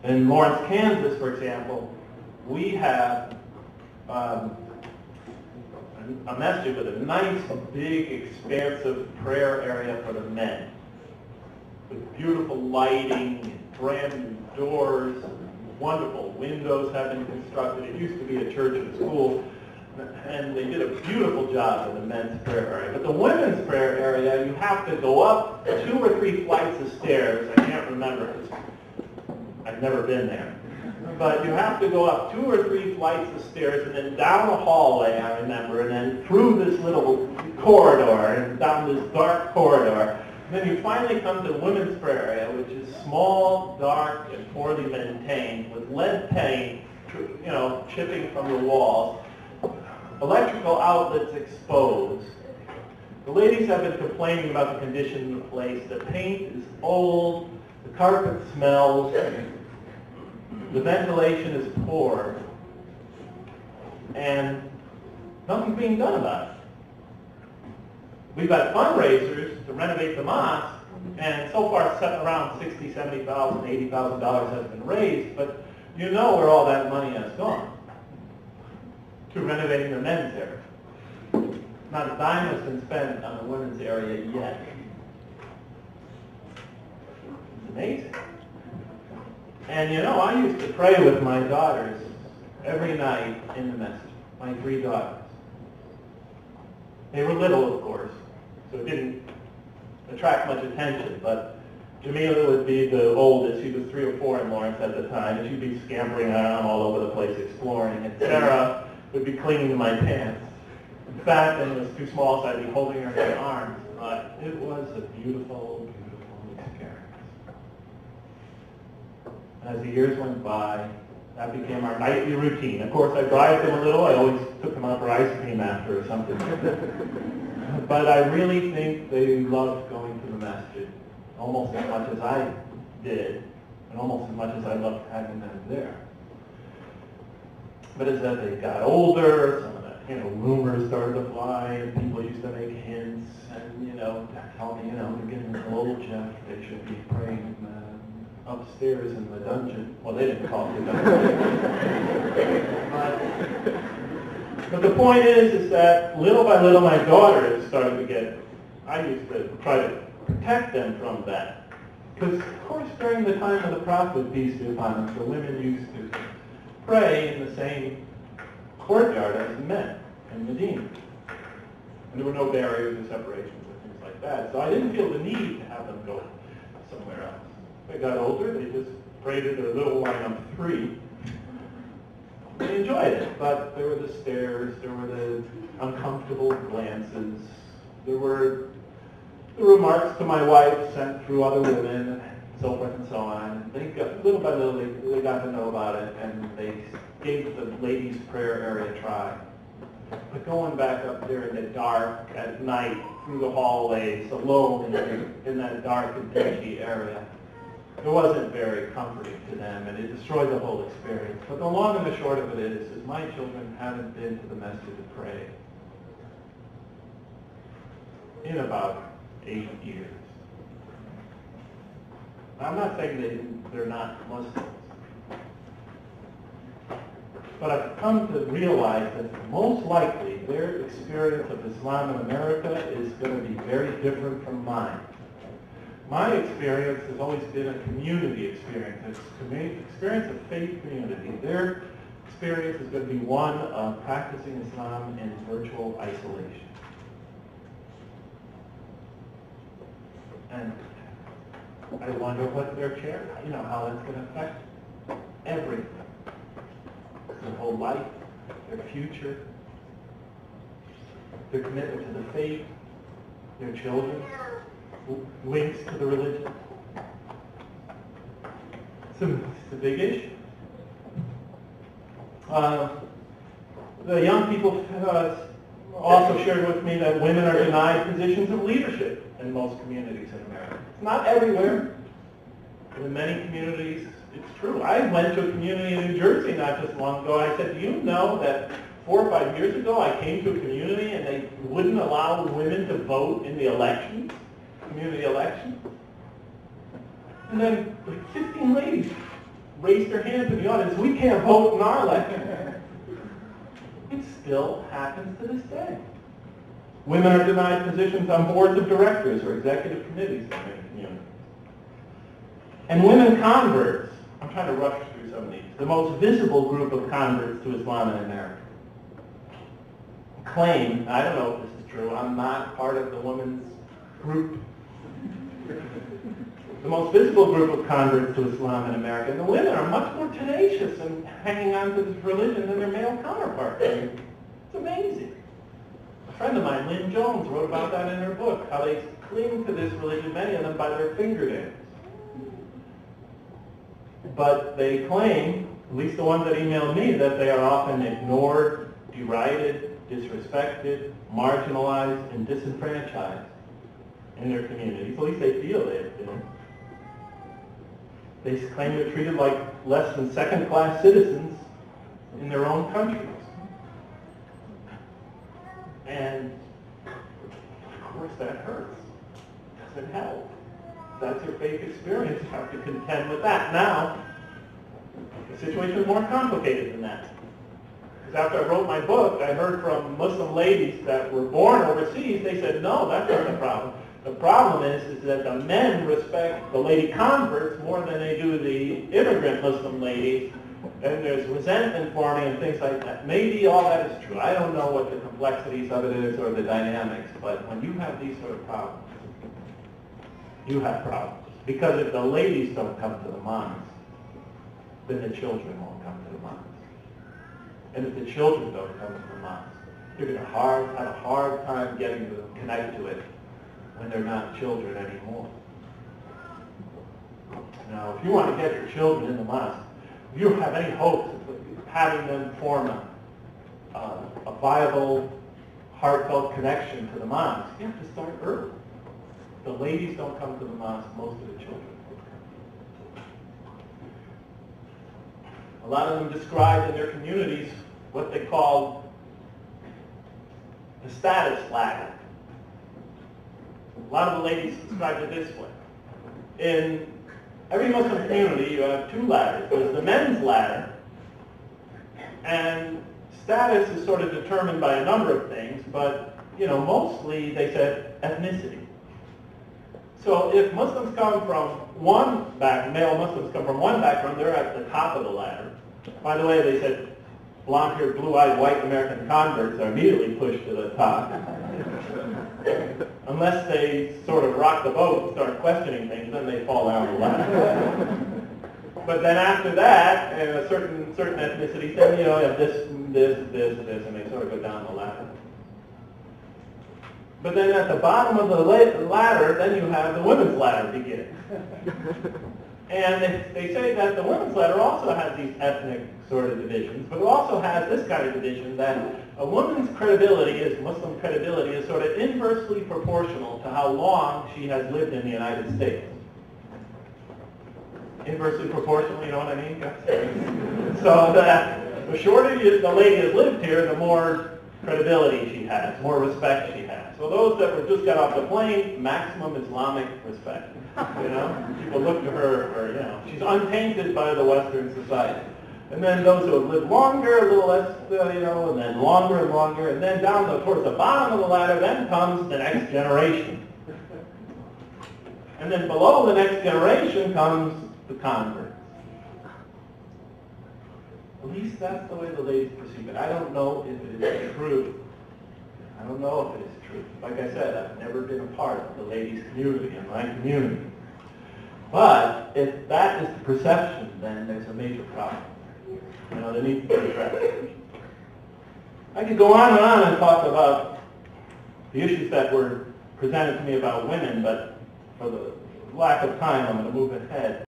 In Lawrence, Kansas, for example, we have a masjid with a nice, big, expansive prayer area for the men, with beautiful lighting, and brand new doors, wonderful windows have been constructed. It used to be a church and a school, and they did a beautiful job in the men's prayer area. But the women's prayer area, you have to go up 2 or 3 flights of stairs. I can't remember because I've never been there. But you have to go up 2 or 3 flights of stairs and then down a hallway, I remember, and then through this little corridor and down this dark corridor. And then you finally come to the women's prayer area, which is small, dark, and poorly maintained, with lead paint, chipping from the walls, electrical outlets exposed. The ladies have been complaining about the condition of the place. The paint is old, the carpet smells, the ventilation is poor, and nothing's being done about it. We've got fundraisers to renovate the mosque, and so far around $60,000, $70,000, $80,000 has been raised, but you know where all that money has gone. To renovating the men's area. Not a dime has been spent on the women's area yet. It's amazing. And I used to pray with my daughters every night in the masjid, my 3 daughters. They were little, of course, so it didn't attract much attention, but Jamila would be the oldest. She was 3 or 4 in Lawrence at the time, and she'd be scampering around all over the place exploring. And Sarah would be clinging to my pants. In fact, and it was too small, so I'd be holding her in my arms. But it was a beautiful, beautiful experience. As the years went by, that became our nightly routine. Of course, I bribed them a little. I always took them out for ice cream after or something. But I really think they loved going to the masjid almost as much as I did, and almost as much as I loved having them there. But as they got older, some of the rumors started to fly, and people used to make hints, and tell me, they're getting old, Jeff. They should be praying upstairs in the dungeon. Well, they didn't call it the dungeon. But the point is that little by little, my daughters started to get. I used to try to protect them from that, because of course, during the time of the Prophet, peace be upon him, the women used to pray in the same courtyard as the men in Medina. And there were no barriers or separations or things like that. So I didn't feel the need to have them go somewhere else. They got older, they just prayed at their little line of 3. They enjoyed it, but there were the stares, there were the uncomfortable glances, there were the remarks to my wife sent through other women, and so forth and so on. They got, little by little, they got to know about it, and they gave the ladies' prayer area a try. But going back up there in the dark at night through the hallways, alone in that dark and dingy area, it wasn't very comforting to them, and it destroyed the whole experience. But the long and the short of it is my children haven't been to the masjid to pray in about 8 years. I'm not saying they're not Muslims, but I've come to realize that most likely their experience of Islam in America is going to be very different from mine. My experience has always been a community experience. It's an experience of faith community. Their experience is going to be one of practicing Islam in virtual isolation. And I wonder what their how that's going to affect everything. Their whole life, their future, their commitment to the faith, their children, links to the religion. It's a big issue. The young people also shared with me that women are denied positions of leadership in most communities in America. It's not everywhere, but in many communities it's true. I went to a community in New Jersey not just long ago. I said, do you know that 4 or 5 years ago I came to a community and they wouldn't allow women to vote in the elections, community elections? And then like 15 ladies raised their hands in the audience. We can't vote in our election. It still happens to this day. Women are denied positions on boards of directors or executive committees in their communities. And women converts, I'm trying to rush through some of these, the most visible group of converts to Islam in America, claim, I don't know if this is true, I'm not part of the women's group. The most visible group of converts to Islam in America, and the women are much more tenacious in hanging on to this religion than their male counterparts. It's amazing. A friend of mine, Lynn Jones, wrote about that in her book, how they cling to this religion, many of them by their fingernails. But they claim, at least the ones that emailed me, that they are often ignored, derided, disrespected, marginalized, and disenfranchised in their communities. At least they feel they've been. They claim they're treated like less than second-class citizens in their own countries. And, of course, that hurts. It doesn't help. That's your faith experience. You have to contend with that. Now, the situation is more complicated than that. Because after I wrote my book, I heard from Muslim ladies that were born overseas. They said, no, that's not the problem. The problem is that the men respect the lady converts more than they do the immigrant Muslim ladies, and there's resentment forming and things like that. Maybe all that is true. I don't know what the complexities of it is or the dynamics, but when you have these sort of problems, you have problems. Because if the ladies don't come to the mosque, then the children won't come to the mosque. And if the children don't come to the mosque, you're going to have a hard time getting them connected to it when they're not children anymore. Now, if you want to get your children in the mosque, if you have any hopes of having them form a viable, heartfelt connection to the mosque, you have to start early. The ladies don't come to the mosque, most of the children will come. A lot of them described in their communities what they call the status ladder. A lot of the ladies described it this way. In every Muslim community, you have two ladders. There's the men's ladder, and status is sort of determined by a number of things, but mostly they said ethnicity. So if Muslims come from male Muslims come from one background, they're at the top of the ladder. By the way, they said blonde-haired, blue-eyed, white American converts are immediately pushed to the top. Unless they sort of rock the boat and start questioning things, then they fall down the ladder. But then after that, a certain ethnicities, then you have this, and they sort of go down the ladder. But then at the bottom of the ladder, then you have the women's ladder begin. And they say that the women's ladder also has these ethnic sort of divisions, but it also has this kind of division that a woman's credibility, Muslim credibility, is sort of inversely proportional to how long she has lived in the United States. Inversely proportional, you know what I mean? So that the shorter the lady has lived here, the more credibility she has, more respect she has. So those that just got off the plane, maximum Islamic respect. People look to her for, she's untainted by the Western society. And then those who have lived longer, a little less, and then longer and longer, and then down towards the bottom of the ladder, then comes the next generation. And then below the next generation comes the converts. At least that's the way the ladies perceive it. I don't know if it is true. I don't know if it is true. Like I said, I've never been a part of the ladies' community in my community. But if that is the perception, then there's a major problem. There needs to be addressed. I could go on and talk about the issues that were presented to me about women, but for the lack of time, I'm going to move ahead.